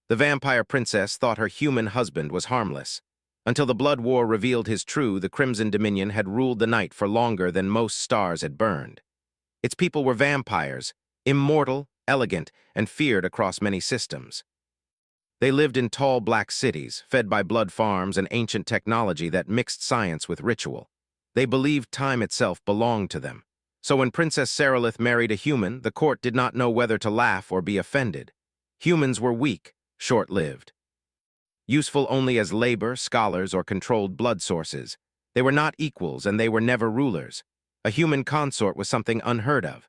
The vampire princess thought her human husband was harmless. Until the blood war revealed his true, the Crimson Dominion had ruled the night for longer than most stars had burned. Its people were vampires, immortal, elegant, and feared across many systems. They lived in tall black cities, fed by blood farms and ancient technology that mixed science with ritual. They believed time itself belonged to them. So when Princess Sarilith married a human, the court did not know whether to laugh or be offended. Humans were weak, short-lived. Useful only as labor, scholars, or controlled blood sources. They were not equals, and they were never rulers. A human consort was something unheard of.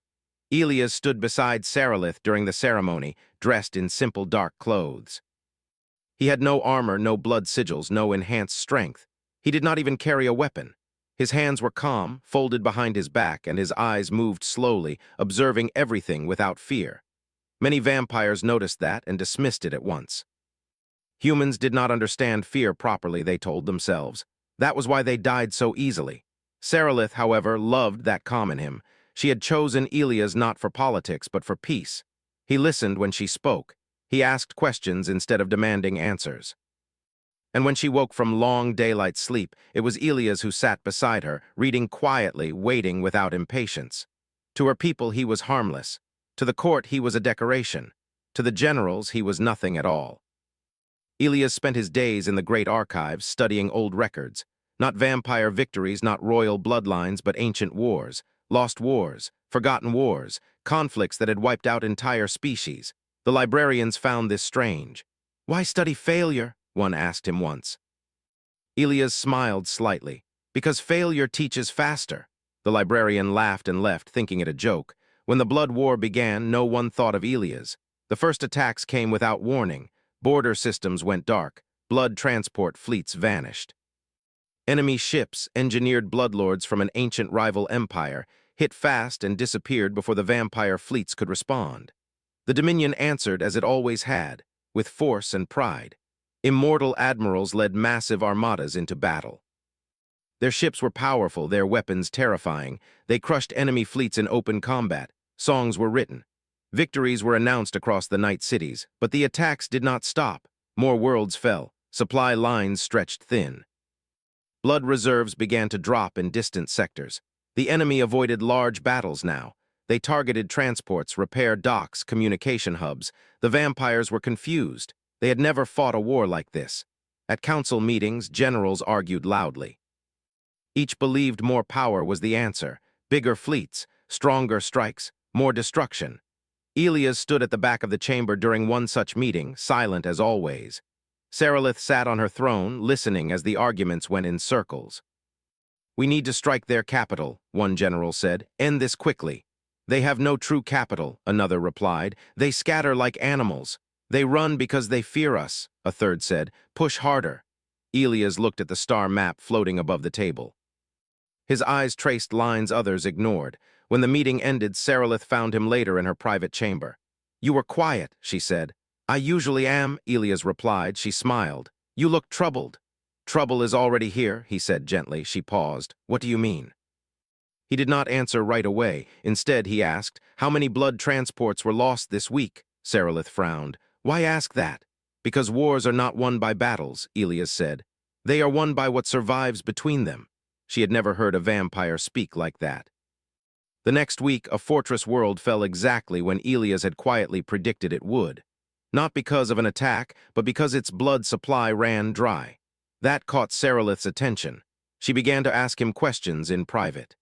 Elias stood beside Sarilith during the ceremony, dressed in simple dark clothes. He had no armor, no blood sigils, no enhanced strength. He did not even carry a weapon. His hands were calm, folded behind his back, and his eyes moved slowly, observing everything without fear. Many vampires noticed that and dismissed it at once. Humans did not understand fear properly, they told themselves. That was why they died so easily. Sarilith, however, loved that calm in him. She had chosen Elias not for politics, but for peace. He listened when she spoke. He asked questions instead of demanding answers. And when she woke from long daylight sleep, it was Elias who sat beside her, reading quietly, waiting without impatience. To her people, he was harmless. To the court, he was a decoration. To the generals, he was nothing at all. Elias spent his days in the great archives, studying old records. Not vampire victories, not royal bloodlines, but ancient wars, lost wars, forgotten wars, conflicts that had wiped out entire species. The librarians found this strange. "Why study failure?" one asked him once. Elias smiled slightly. "Because failure teaches faster." The librarian laughed and left, thinking it a joke. When the blood war began, no one thought of Elias. The first attacks came without warning. Border systems went dark. Blood transport fleets vanished. Enemy ships, engineered bloodlords from an ancient rival empire, hit fast and disappeared before the vampire fleets could respond. The Dominion answered as it always had, with force and pride. Immortal admirals led massive armadas into battle. Their ships were powerful, their weapons terrifying. They crushed enemy fleets in open combat. Songs were written. Victories were announced across the night cities, but the attacks did not stop. More worlds fell. Supply lines stretched thin. Blood reserves began to drop in distant sectors. The enemy avoided large battles now. They targeted transports, repair docks, communication hubs. The vampires were confused. They had never fought a war like this. At council meetings, generals argued loudly. Each believed more power was the answer. Bigger fleets, stronger strikes, more destruction. Elias stood at the back of the chamber during one such meeting, silent as always. Sarilith sat on her throne, listening as the arguments went in circles. "We need to strike their capital," one general said. "End this quickly." "They have no true capital," another replied. "They scatter like animals. They run because they fear us," a third said. "Push harder." Elias looked at the star map floating above the table. His eyes traced lines others ignored. When the meeting ended, Sarilith found him later in her private chamber. "You were quiet," she said. "I usually am," Elias replied. She smiled. "You look troubled." "Trouble is already here," he said gently. She paused. "What do you mean?" He did not answer right away. Instead, he asked, "How many blood transports were lost this week?" Sarilith frowned. "Why ask that?" "Because wars are not won by battles," Elias said. "They are won by what survives between them." She had never heard a vampire speak like that. The next week, a fortress world fell exactly when Elias had quietly predicted it would. Not because of an attack, but because its blood supply ran dry. That caught Sarilith's attention. She began to ask him questions in private.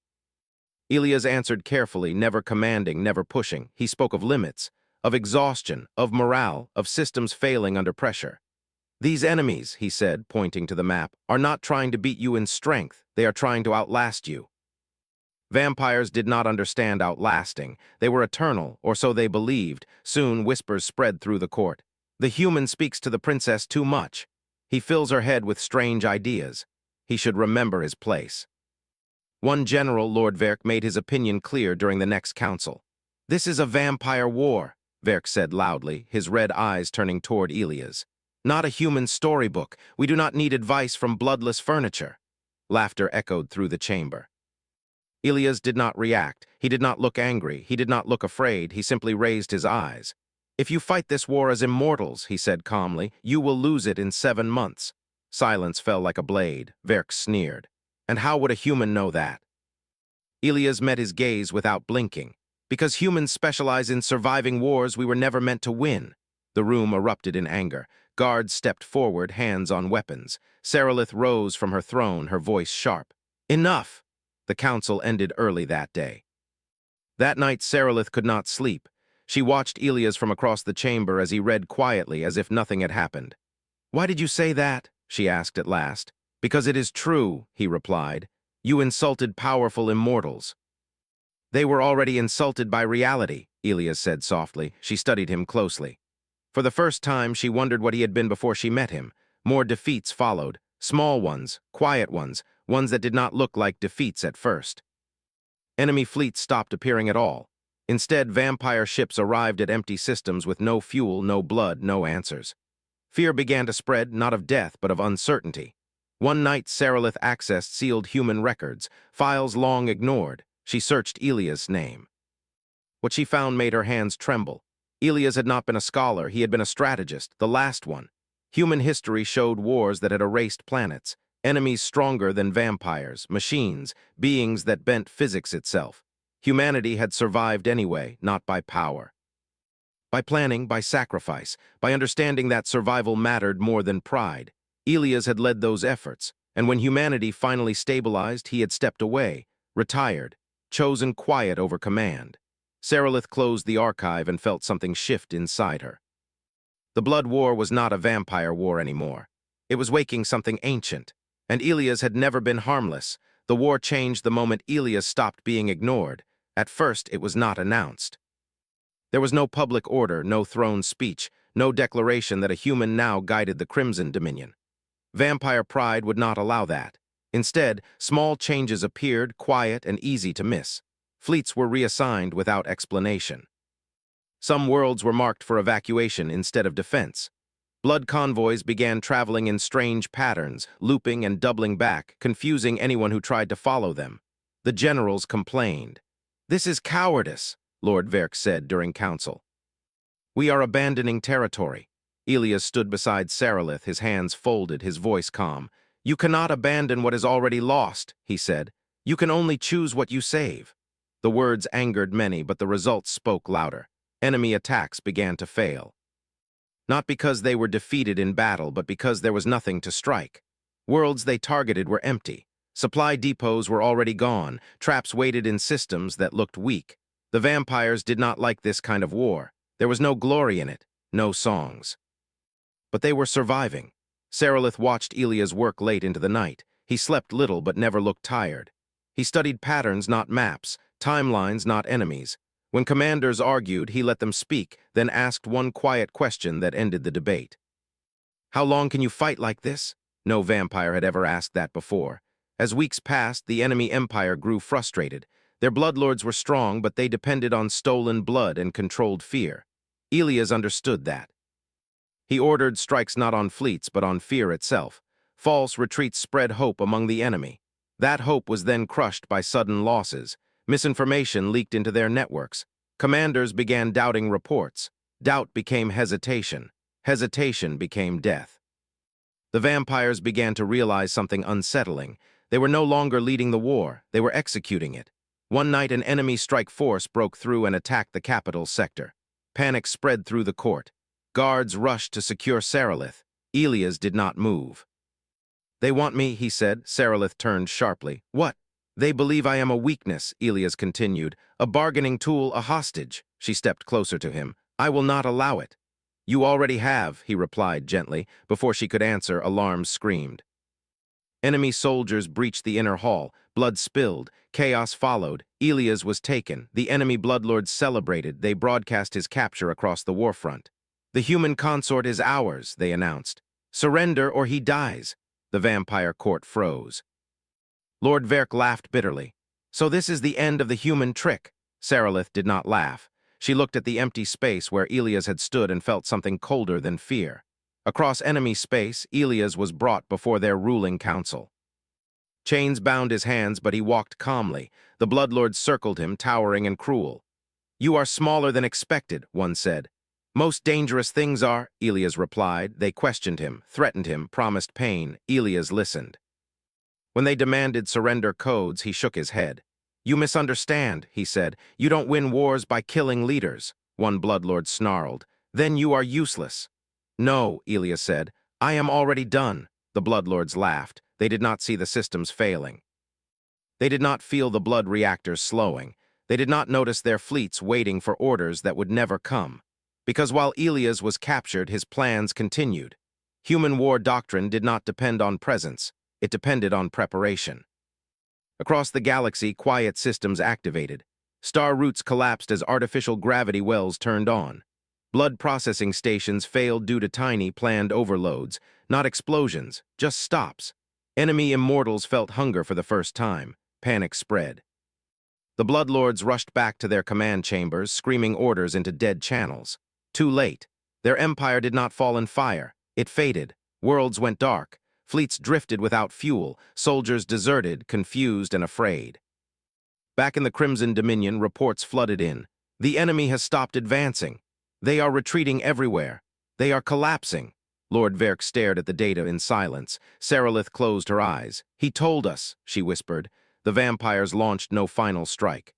Elias answered carefully, never commanding, never pushing. He spoke of limits, of exhaustion, of morale, of systems failing under pressure. "These enemies," he said, pointing to the map, "are not trying to beat you in strength. They are trying to outlast you." Vampires did not understand outlasting. They were eternal, or so they believed. Soon, whispers spread through the court. "The human speaks to the princess too much. He fills her head with strange ideas. He should remember his place." One general, Lord Verk, made his opinion clear during the next council. "This is a vampire war," Verk said loudly, his red eyes turning toward Elias. "Not a human storybook. We do not need advice from bloodless furniture." Laughter echoed through the chamber. Elias did not react. He did not look angry. He did not look afraid. He simply raised his eyes. If you fight this war as immortals, he said calmly, you will lose it in 7 months. Silence fell like a blade. Verk sneered. And how would a human know that? Ilias met his gaze without blinking. Because humans specialize in surviving wars we were never meant to win. The room erupted in anger. Guards stepped forward, hands on weapons. Sarilith rose from her throne, her voice sharp. Enough! The council ended early that day. That night, Sarilith could not sleep. She watched Ilias from across the chamber as he read quietly as if nothing had happened. Why did you say that? She asked at last. Because it is true, he replied. You insulted powerful immortals. They were already insulted by reality, Ilias said softly. She studied him closely. For the first time, she wondered what he had been before she met him. More defeats followed. Small ones, quiet ones that did not look like defeats at first. Enemy fleets stopped appearing at all. Instead, vampire ships arrived at empty systems with no fuel, no blood, no answers. Fear began to spread, not of death, but of uncertainty. One night, Sarilith accessed sealed human records, files long ignored. She searched Ilias' name. What she found made her hands tremble. Ilias had not been a scholar, he had been a strategist, the last one. Human history showed wars that had erased planets, enemies stronger than vampires, machines, beings that bent physics itself. Humanity had survived anyway, not by power. By planning, by sacrifice, by understanding that survival mattered more than pride. Ilias had led those efforts, and when humanity finally stabilized, he had stepped away, retired, chosen quiet over command. Sarilith closed the archive and felt something shift inside her. The Blood War was not a vampire war anymore. It was waking something ancient, and Ilias had never been harmless. The war changed the moment Ilias stopped being ignored. At first, it was not announced. There was no public order, no throne speech, no declaration that a human now guided the Crimson Dominion. Vampire pride would not allow that. Instead, small changes appeared, quiet and easy to miss. Fleets were reassigned without explanation. Some worlds were marked for evacuation instead of defense. Blood convoys began traveling in strange patterns, looping and doubling back, confusing anyone who tried to follow them. The generals complained. "This is cowardice," Lord Verk said during council. "We are abandoning territory." Ilias stood beside Sarilith, his hands folded, his voice calm. "You cannot abandon what is already lost," he said. "You can only choose what you save." The words angered many, but the results spoke louder. Enemy attacks began to fail. Not because they were defeated in battle, but because there was nothing to strike. Worlds they targeted were empty. Supply depots were already gone. Traps waited in systems that looked weak. The vampires did not like this kind of war. There was no glory in it, no songs. But they were surviving. Sarilith watched Ilias work late into the night. He slept little but never looked tired. He studied patterns, not maps, timelines, not enemies. When commanders argued, he let them speak, then asked one quiet question that ended the debate. "How long can you fight like this?" No vampire had ever asked that before. As weeks passed, the enemy empire grew frustrated. Their bloodlords were strong, but they depended on stolen blood and controlled fear. Ilias understood that. He ordered strikes not on fleets, but on fear itself. False retreats spread hope among the enemy. That hope was then crushed by sudden losses. Misinformation leaked into their networks. Commanders began doubting reports. Doubt became hesitation. Hesitation became death. The vampires began to realize something unsettling. They were no longer leading the war, they were executing it. One night, an enemy strike force broke through and attacked the capital sector. Panic spread through the court. Guards rushed to secure Sarilith. Ilias did not move. "They want me," he said. Sarilith turned sharply. "What?" "They believe I am a weakness," Ilias continued. "A bargaining tool, a hostage." She stepped closer to him. "I will not allow it." "You already have," he replied gently. Before she could answer, alarms screamed. Enemy soldiers breached the inner hall. Blood spilled. Chaos followed. Ilias was taken. The enemy bloodlords celebrated. They broadcast his capture across the warfront. "The human consort is ours," they announced. "Surrender or he dies." The vampire court froze. Lord Verk laughed bitterly. "So this is the end of the human trick." Sarilith did not laugh. She looked at the empty space where Ilias had stood and felt something colder than fear. Across enemy space, Ilias was brought before their ruling council. Chains bound his hands, but he walked calmly. The bloodlords circled him, towering and cruel. "You are smaller than expected," one said. Most dangerous things are, Elias replied. They questioned him, threatened him, promised pain. Elias listened. When they demanded surrender codes, he shook his head. You misunderstand, he said. You don't win wars by killing leaders. One bloodlord snarled. Then you are useless. No, Elias said. I am already done. The bloodlords laughed. They did not see the systems failing. They did not feel the blood reactors slowing. They did not notice their fleets waiting for orders that would never come. Because while Elias was captured, his plans continued. Human war doctrine did not depend on presence. It depended on preparation. Across the galaxy, quiet systems activated. Star routes collapsed as artificial gravity wells turned on. Blood processing stations failed due to tiny, planned overloads, not explosions, just stops. Enemy immortals felt hunger for the first time. Panic spread. The bloodlords rushed back to their command chambers, screaming orders into dead channels. Too late. Their empire did not fall in fire. It faded. Worlds went dark. Fleets drifted without fuel. Soldiers deserted, confused and afraid. Back in the Crimson Dominion, reports flooded in. The enemy has stopped advancing. They are retreating everywhere. They are collapsing. Lord Verk stared at the data in silence. Sarilith closed her eyes. He told us, she whispered. The vampires launched no final strike.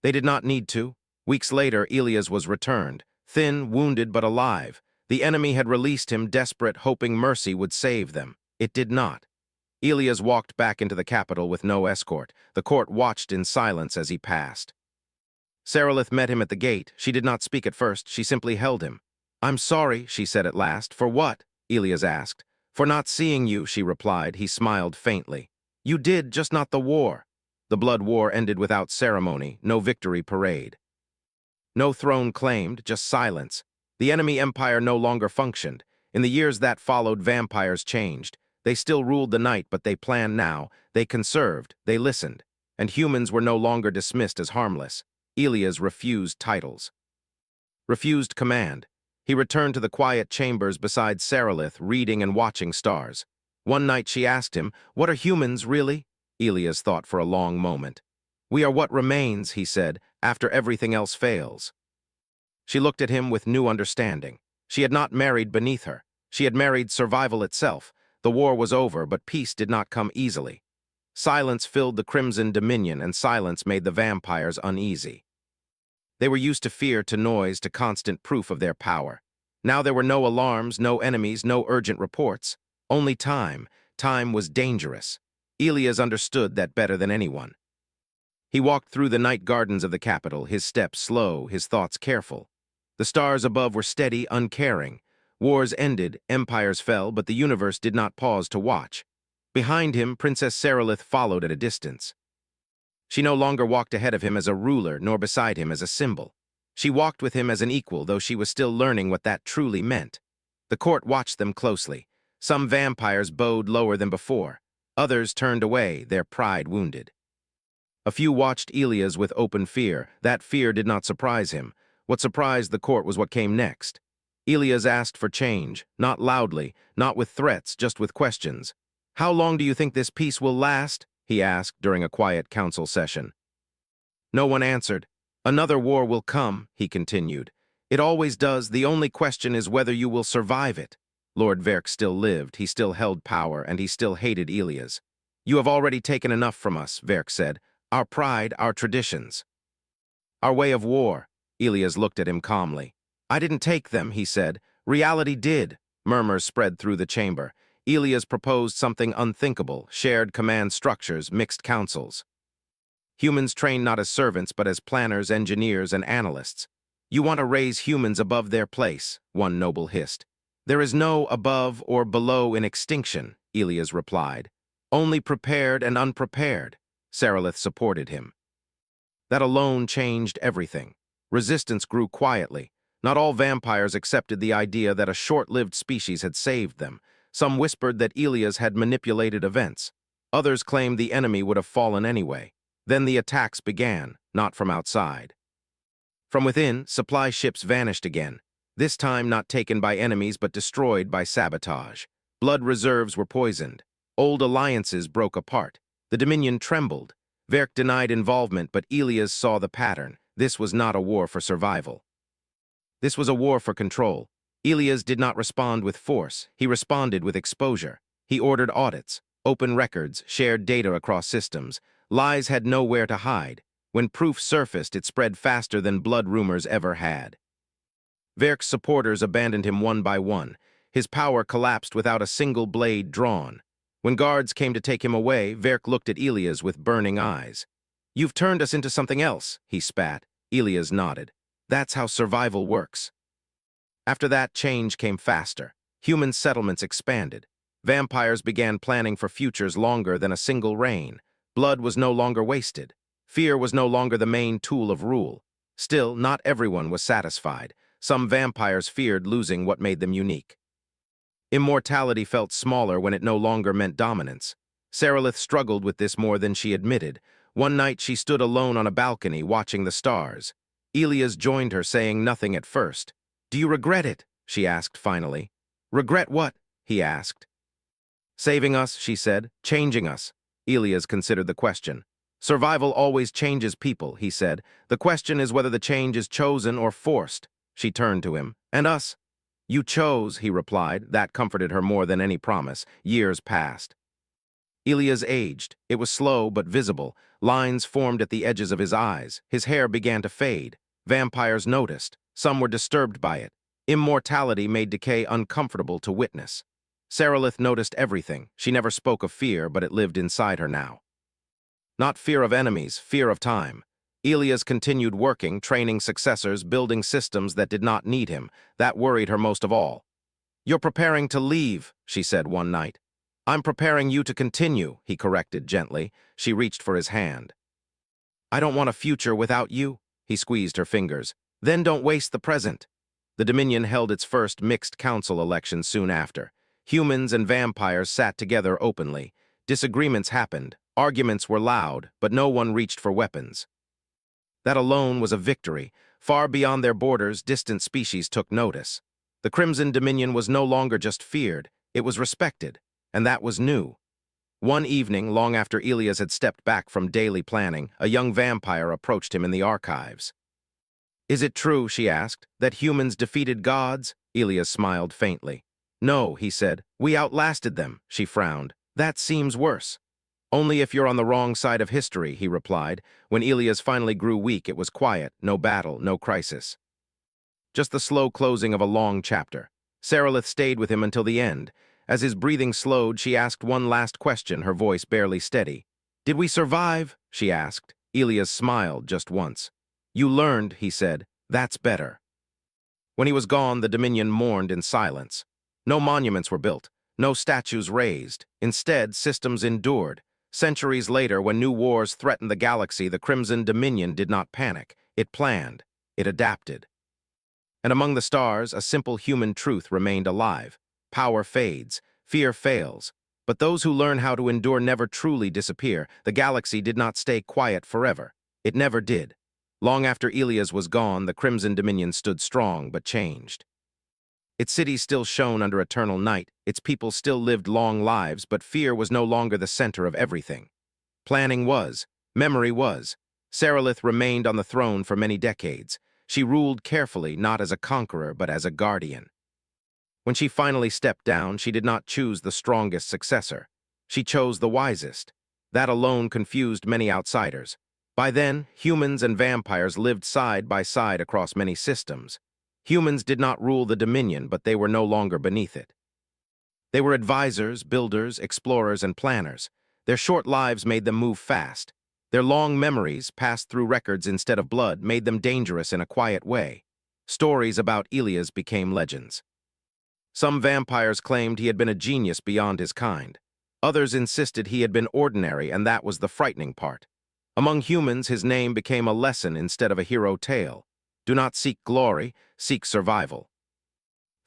They did not need to. Weeks later, Elias was returned. Thin, wounded, but alive. The enemy had released him, desperate, hoping mercy would save them. It did not. Elias walked back into the capital with no escort. The court watched in silence as he passed. Sarilith met him at the gate. She did not speak at first. She simply held him. I'm sorry, she said at last. For what? Elias asked. For not seeing you, she replied. He smiled faintly. You did, just not the war. The blood war ended without ceremony, no victory parade. No throne claimed, just silence. The enemy empire no longer functioned. In the years that followed, vampires changed. They still ruled the night, but they planned now. They conserved, they listened. And humans were no longer dismissed as harmless. Elias refused titles. Refused command. He returned to the quiet chambers beside Sarilith, reading and watching stars. One night she asked him, What are humans, really? Elias thought for a long moment. We are what remains, he said, after everything else fails. She looked at him with new understanding. She had not married beneath her. She had married survival itself. The war was over, but peace did not come easily. Silence filled the Crimson Dominion, and silence made the vampires uneasy. They were used to fear, to noise, to constant proof of their power. Now there were no alarms, no enemies, no urgent reports. Only time. Time was dangerous. Elias understood that better than anyone. He walked through the night gardens of the capital, his steps slow, his thoughts careful. The stars above were steady, uncaring. Wars ended, empires fell, but the universe did not pause to watch. Behind him, Princess Sarilith followed at a distance. She no longer walked ahead of him as a ruler, nor beside him as a symbol. She walked with him as an equal, though she was still learning what that truly meant. The court watched them closely. Some vampires bowed lower than before. Others turned away, their pride wounded. A few watched Elias with open fear. That fear did not surprise him. What surprised the court was what came next. Elias asked for change, not loudly, not with threats, just with questions. How long do you think this peace will last? He asked during a quiet council session. No one answered. Another war will come, he continued. It always does. The only question is whether you will survive it. Lord Verk still lived, he still held power, and he still hated Elias. You have already taken enough from us, Verk said. Our pride, our traditions. Our way of war. Elias looked at him calmly. I didn't take them, he said. Reality did. Murmurs spread through the chamber. Elias proposed something unthinkable, shared command structures, mixed councils. Humans trained not as servants, but as planners, engineers, and analysts. You want to raise humans above their place, one noble hissed. There is no above or below in extinction, Elias replied. Only prepared and unprepared. Sarilith supported him. That alone changed everything. Resistance grew quietly. Not all vampires accepted the idea that a short-lived species had saved them. Some whispered that Elias had manipulated events. Others claimed the enemy would have fallen anyway. Then the attacks began, not from outside. From within, supply ships vanished again, this time not taken by enemies but destroyed by sabotage. Blood reserves were poisoned. Old alliances broke apart. The Dominion trembled. Verk denied involvement, but Elias saw the pattern. This was not a war for survival. This was a war for control. Elias did not respond with force, he responded with exposure. He ordered audits, open records, shared data across systems. Lies had nowhere to hide. When proof surfaced, it spread faster than blood rumors ever had. Verk's supporters abandoned him one by one. His power collapsed without a single blade drawn. When guards came to take him away, Verk looked at Elias with burning eyes. "You've turned us into something else," he spat. Elias nodded. "That's how survival works." After that, change came faster. Human settlements expanded. Vampires began planning for futures longer than a single reign. Blood was no longer wasted. Fear was no longer the main tool of rule. Still, not everyone was satisfied. Some vampires feared losing what made them unique. Immortality felt smaller when it no longer meant dominance. Sarilith struggled with this more than she admitted. One night she stood alone on a balcony watching the stars. Elias joined her, saying nothing at first. "Do you regret it?" she asked finally. "Regret what?" he asked. "Saving us," she said, "changing us." Elias considered the question. "Survival always changes people," he said. "The question is whether the change is chosen or forced." She turned to him. "And us?" "You chose," he replied. That comforted her more than any promise. Years passed. Elias aged. It was slow but visible. Lines formed at the edges of his eyes. His hair began to fade. Vampires noticed. Some were disturbed by it. Immortality made decay uncomfortable to witness. Sarilith noticed everything. She never spoke of fear, but it lived inside her now. Not fear of enemies, fear of time. Elias continued working, training successors, building systems that did not need him. That worried her most of all. "You're preparing to leave," she said one night. "I'm preparing you to continue," he corrected gently. She reached for his hand. "I don't want a future without you," he squeezed her fingers. "Then don't waste the present." The Dominion held its first mixed council election soon after. Humans and vampires sat together openly. Disagreements happened. Arguments were loud, but no one reached for weapons. That alone was a victory. Far beyond their borders, distant species took notice. The Crimson Dominion was no longer just feared, it was respected, and that was new. One evening, long after Elias had stepped back from daily planning, a young vampire approached him in the archives. "Is it true," she asked, "that humans defeated gods?" Elias smiled faintly. "No," he said. "We outlasted them," she frowned. "That seems worse." "Only if you're on the wrong side of history," he replied. When Elias finally grew weak, it was quiet, no battle, no crisis. Just the slow closing of a long chapter. Sarilith stayed with him until the end. As his breathing slowed, she asked one last question, her voice barely steady. "Did we survive?" she asked. Elias smiled just once. "You learned," he said. "That's better." When he was gone, the Dominion mourned in silence. No monuments were built, no statues raised. Instead, systems endured. Centuries later, when new wars threatened the galaxy, the Crimson Dominion did not panic. It planned. It adapted. And among the stars, a simple human truth remained alive. Power fades, fear fails. But those who learn how to endure never truly disappear. The galaxy did not stay quiet forever. It never did. Long after Elias was gone, the Crimson Dominion stood strong but changed. Its cities still shone under eternal night, its people still lived long lives, but fear was no longer the center of everything. Planning was, memory was. Sarilith remained on the throne for many decades. She ruled carefully, not as a conqueror, but as a guardian. When she finally stepped down, she did not choose the strongest successor. She chose the wisest. That alone confused many outsiders. By then, humans and vampires lived side by side across many systems. Humans did not rule the Dominion, but they were no longer beneath it. They were advisors, builders, explorers, and planners. Their short lives made them move fast. Their long memories, passed through records instead of blood, made them dangerous in a quiet way. Stories about Elias became legends. Some vampires claimed he had been a genius beyond his kind. Others insisted he had been ordinary, and that was the frightening part. Among humans, his name became a lesson instead of a hero tale. Do not seek glory, seek survival.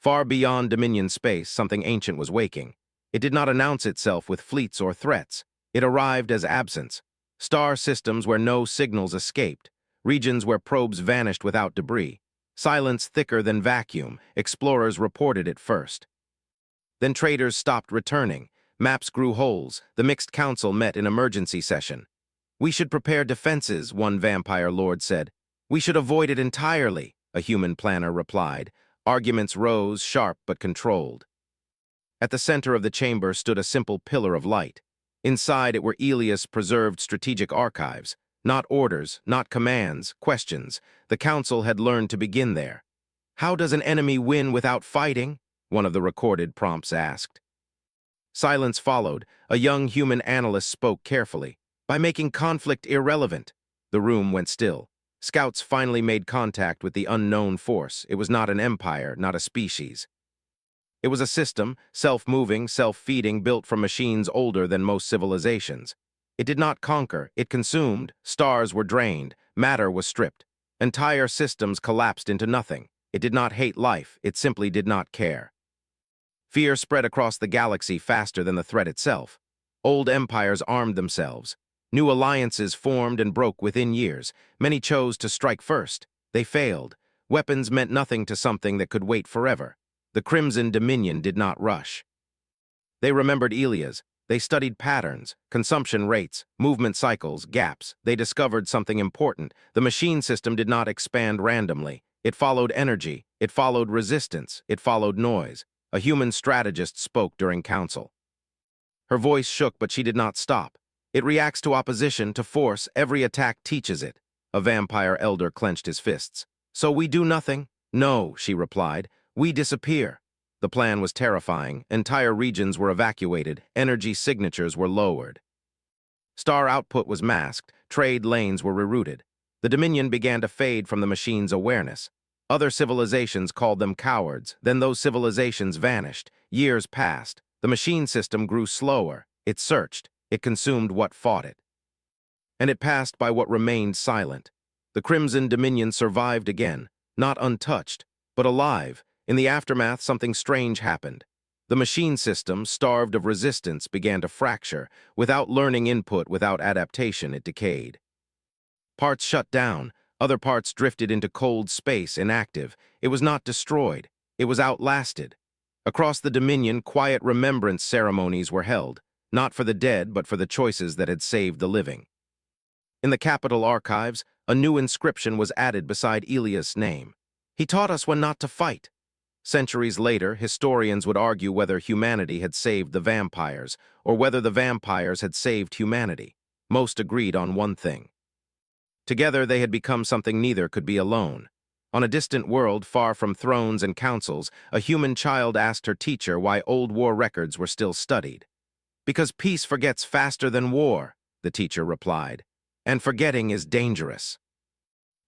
Far beyond Dominion space, something ancient was waking. It did not announce itself with fleets or threats. It arrived as absence. Star systems where no signals escaped. Regions where probes vanished without debris. Silence thicker than vacuum. Explorers reported it first. Then traders stopped returning. Maps grew holes. The mixed council met in emergency session. "We should prepare defenses," one vampire lord said. "We should avoid it entirely," a human planner replied. Arguments rose, sharp but controlled. At the center of the chamber stood a simple pillar of light. Inside it were Elias' preserved strategic archives. Not orders, not commands, questions. The council had learned to begin there. How does an enemy win without fighting? One of the recorded prompts asked. Silence followed. A young human analyst spoke carefully. By making conflict irrelevant. The room went still. Scouts finally made contact with the unknown force. It was not an empire, not a species. It was a system, self-moving, self-feeding, built from machines older than most civilizations. It did not conquer, it consumed. Stars were drained, matter was stripped. Entire systems collapsed into nothing. It did not hate life, it simply did not care. Fear spread across the galaxy faster than the threat itself. Old empires armed themselves. New alliances formed and broke within years. Many chose to strike first. They failed. Weapons meant nothing to something that could wait forever. The Crimson Dominion did not rush. They remembered Elias. They studied patterns, consumption rates, movement cycles, gaps. They discovered something important. The machine system did not expand randomly. It followed energy. It followed resistance. It followed noise. A human strategist spoke during council. Her voice shook, but she did not stop. It reacts to opposition, to force. Every attack teaches it. A vampire elder clenched his fists. So we do nothing? No, she replied. We disappear. The plan was terrifying. Entire regions were evacuated. Energy signatures were lowered. Star output was masked. Trade lanes were rerouted. The Dominion began to fade from the machine's awareness. Other civilizations called them cowards. Then those civilizations vanished. Years passed. The machine system grew slower. It searched. It consumed what fought it. And it passed by what remained silent. The Crimson Dominion survived again, not untouched, but alive. In the aftermath, something strange happened. The machine system, starved of resistance, began to fracture. Without learning input, without adaptation, it decayed. Parts shut down. Other parts drifted into cold space, inactive. It was not destroyed. It was outlasted. Across the Dominion, quiet remembrance ceremonies were held, not for the dead, but for the choices that had saved the living. In the Capitol archives, a new inscription was added beside Elias' name. He taught us when not to fight. Centuries later, historians would argue whether humanity had saved the vampires, or whether the vampires had saved humanity. Most agreed on one thing. Together they had become something neither could be alone. On a distant world, far from thrones and councils, a human child asked her teacher why old war records were still studied. Because peace forgets faster than war, the teacher replied, and forgetting is dangerous.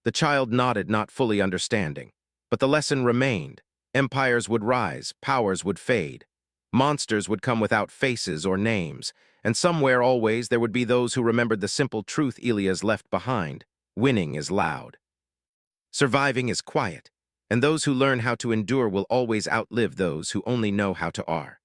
The child nodded, not fully understanding, but the lesson remained. Empires would rise, powers would fade. Monsters would come without faces or names, and somewhere always there would be those who remembered the simple truth Elias left behind. Winning is loud. Surviving is quiet, and those who learn how to endure will always outlive those who only know how to are.